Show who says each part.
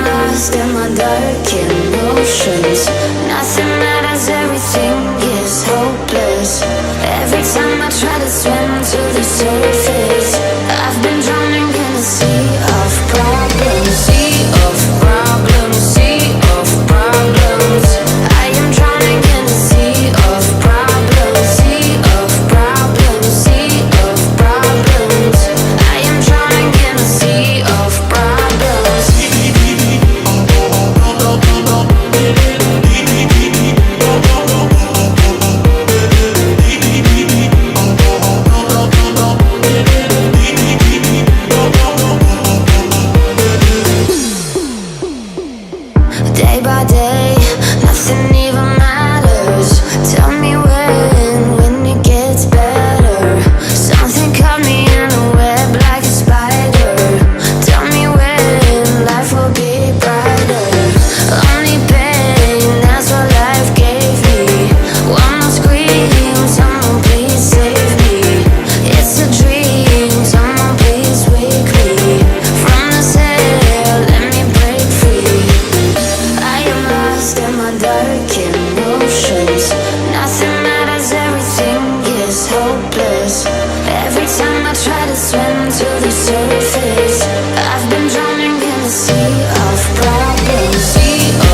Speaker 1: lost in my dark emotions. Nothing matters, everything is hopeless. Every time I try to swim to the surface, I've been drowning in a sea of problems. Sea of problems, sea of problems. I am drowning in a sea of problems. Sea of problems, sea of problems. I am drowning in a sea of problems. Day by day, nothing even matters. Tell me when it gets better. Something caught me in a web like a spider. Tell me when life will be brighter. Only pain, that's what life gave me. One more scream, someone please save me. It's a dream, someone please wake me from the cell, let me break free. I am lost in my dark emotions. Nothing matters, everything is hopeless. Every time I try to swim to the surface, I've been drowning in a sea of problems. Sea